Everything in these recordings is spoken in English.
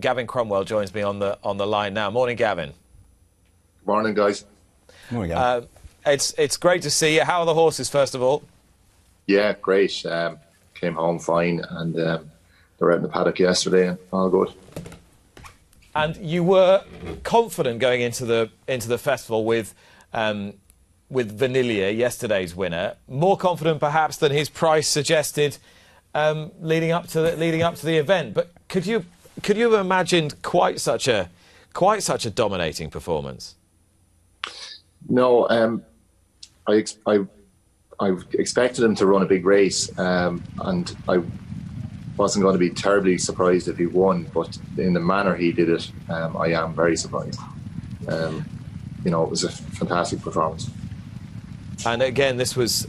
Gavin Cromwell joins me on the line now. Morning, Gavin. Morning, guys. Morning, Gavin. It's great to see you. How are the horses, first of all? Yeah, great. Came home fine, and they were out in the paddock yesterday, and all good. And you were confident going into the festival with Vanilier, yesterday's winner. More confident, perhaps, than his price suggested leading up to the event. But could you have imagined quite such a dominating performance? No, I expected him to run a big race, and I wasn't going to be terribly surprised if he won. But in the manner he did it, I am very surprised. It was a fantastic performance. And again, this was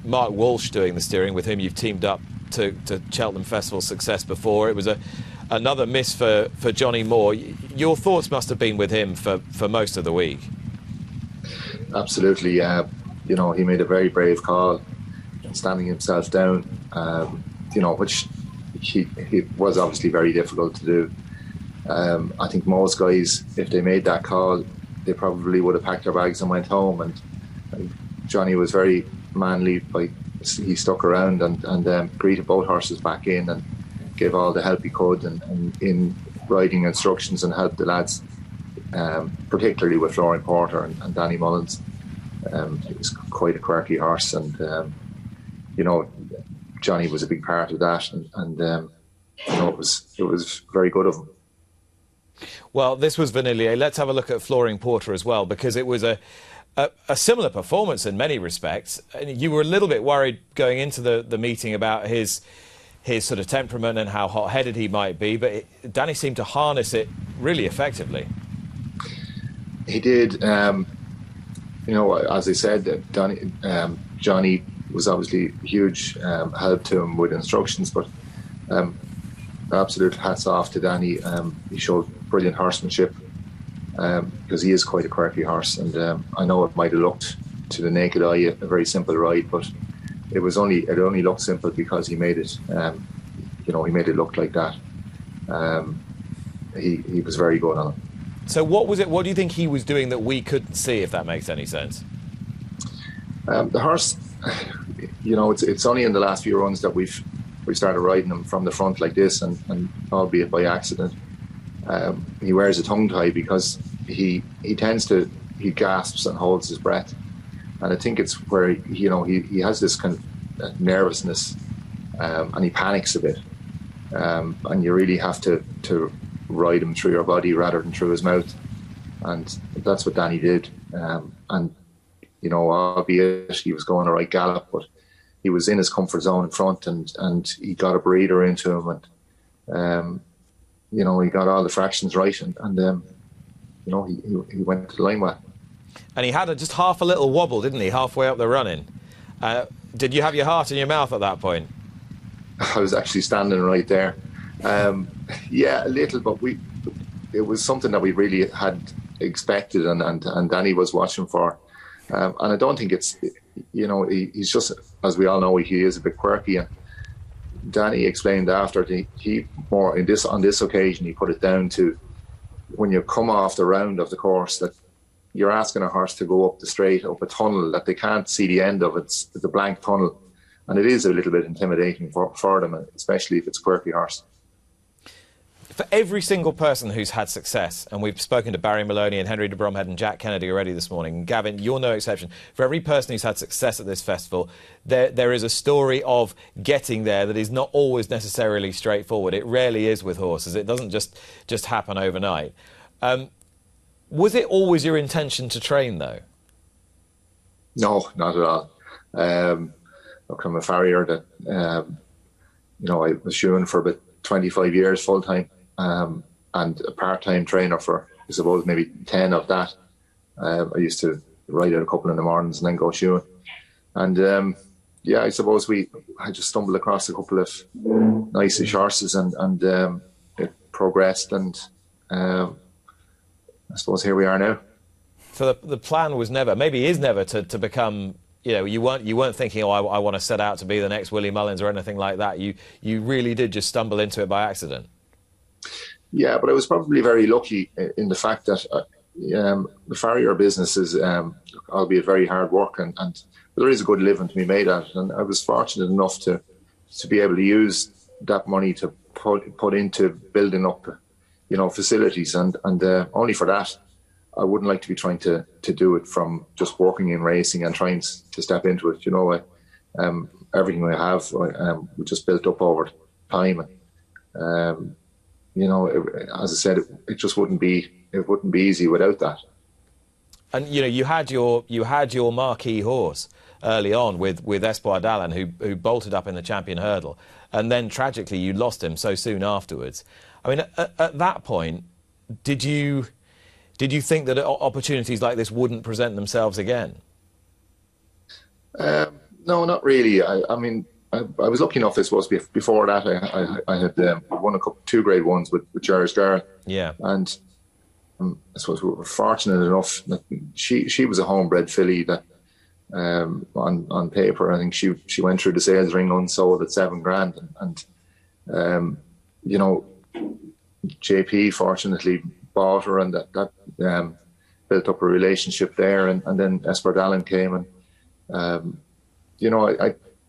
Mark Walsh doing the steering, with whom you've teamed up to Cheltenham Festival success before. It was another miss for Johnny Moore. Your thoughts must have been with him for most of the week. Absolutely, he made a very brave call, standing himself down, which he was obviously very difficult to do. I think most guys, if they made that call, they probably would have packed their bags and went home. And Johnny was very manly. He stuck around and greeted both horses back in and gave all the help he could, and in riding instructions, and helped the lads, particularly with Farrier, Porter and Danny Mullins. It was quite a quirky horse, and Johnny was a big part of that, and it was very good of him. Well, this was Vanilier. Let's have a look at Farrier Porter as well, because it was a similar performance in many respects. You were a little bit worried going into the meeting about his sort of temperament and how hot-headed he might be, but Danny seemed to harness it really effectively. He did. As I said, Johnny was obviously a huge help to him with instructions, but absolute hats off to Danny. He showed brilliant horsemanship, because he is quite a quirky horse, and I know it might have looked to the naked eye a very simple ride, but it only looked simple because he made it. He made it look like that. He was very good on it. So what was it? What do you think he was doing that we couldn't see, if that makes any sense? The horse, it's only in the last few runs that we've started riding him from the front like this, and albeit by accident. He wears a tongue tie because he gasps and holds his breath, and I think it's where he has this kind of nervousness, and he panics a bit, and you really have to ride him through your body rather than through his mouth, and that's what Danny did. Albeit he was going a right gallop, but he was in his comfort zone in front, and he got a breather into him, and he got all the fractions right, and he went to the line well. And he had just half a little wobble, didn't he, halfway up the running? Did you have your heart in your mouth at that point? I was actually standing right there. Yeah, a little, but it was something that we really had expected, and Danny was watching for. And I don't think it's, he's just, as we all know, he is a bit quirky. And Danny explained after, he more on this occasion, he put it down to when you come off the round of the course, that you're asking a horse to go up the straight, up a tunnel that they can't see the end of. It's a blank tunnel, and it is a little bit intimidating for them, especially if it's a quirky horse. For every single person who's had success, and we've spoken to Barry Maloney and Henry de Bromhead and Jack Kennedy already this morning, and Gavin, you're no exception. For every person who's had success at this festival, there is a story of getting there that is not always necessarily straightforward. It rarely is with horses. It doesn't just happen overnight. Was it always your intention to train, though? No, not at all. Look, I'm a farrier that, I was shoeing for about 25 years full-time. And a part-time trainer for, I suppose, maybe 10 of that. I used to ride out a couple in the mornings and then go shoeing. And I suppose I just stumbled across a couple of nice horses, and it progressed, and I suppose here we are now. So the plan was never, maybe is never, to become, you weren't thinking, I want to set out to be the next Willie Mullins or anything like that. You really did just stumble into it by accident. Yeah, but I was probably very lucky in the fact that the Farrier business is, albeit very hard work, and there is a good living to be made at it. And I was fortunate enough to be able to use that money to put into building up, facilities, and only for that, I wouldn't like to be trying to do it from just working in racing and trying to step into it. Everything I have, we just built up over time. As I said, it just wouldn't be easy without that. And you had your marquee horse early on with Espoir d'Allen, who bolted up in the champion hurdle, and then tragically you lost him so soon afterwards. I mean, at that point, did you think that opportunities like this wouldn't present themselves again? No, not really. I mean, I was lucky enough, I suppose, before that I had won two Grade 1s with George Garrett. Yeah. And I suppose we were fortunate enough that she was a homebred filly that on paper, I think she went through the sales ring unsold at $7,000. And JP fortunately bought her, and that built up a relationship there. And then Espoir d'Allen came, and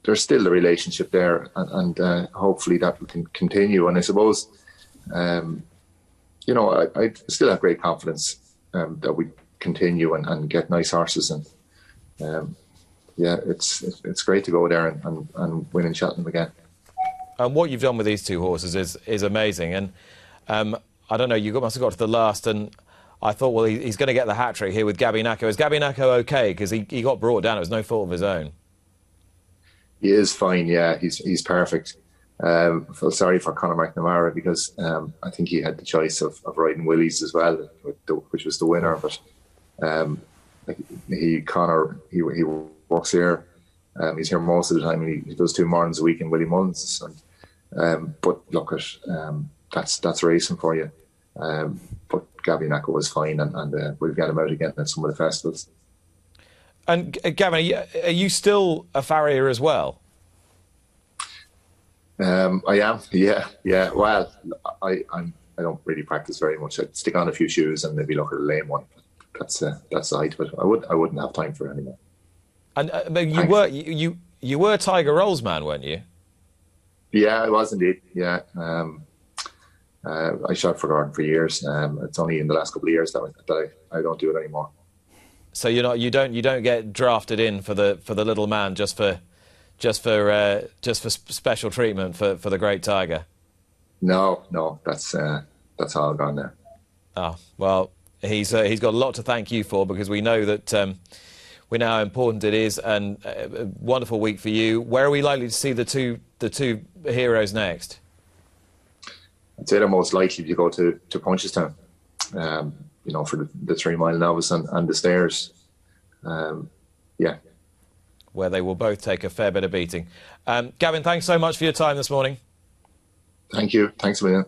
there's still a relationship there, and hopefully that will continue. And I suppose, I still have great confidence that we continue and get nice horses. And it's great to go there and win in Cheltenham again. And what you've done with these two horses is amazing. And I don't know, you must have got to the last, and I thought, well, he's going to get the hat-trick here with Gabby Nacho. Is Gabby Nacho okay? Because he got brought down. It was no fault of his own. He is fine, yeah. He's perfect. I feel sorry for Conor McNamara because I think he had the choice of riding Willie's as well, which was the winner. But he works here. He's here most of the time. He does 2 mornings a week in Willie Mullins. But look, that's racing for you. But Gabby Nacho was fine, and we'll get him out again at some of the festivals. And Gavin, are you still a farrier as well? I am, yeah. Well, I don't really practice very much. I'd stick on a few shoes and maybe look at a lame one. That's the height, but I wouldn't have time for it anymore. And you were Tiger Rolls man, weren't you? Yeah, I was indeed. Yeah, I shot for Gordon for years. It's only in the last couple of years that I don't do it anymore. So you don't get drafted in for the little man just for special treatment for the great Tiger. No, that's all gone now. Oh well, he's got a lot to thank you for, because we know that we know how important it is, and a wonderful week for you. Where are we likely to see the two heroes next? I'd say they're most likely to go to Punchestown. For the 3 Mile Novice and the Stairs. Yeah. Where they will both take a fair bit of beating. Gavin, thanks so much for your time this morning. Thank you. Thanks a million.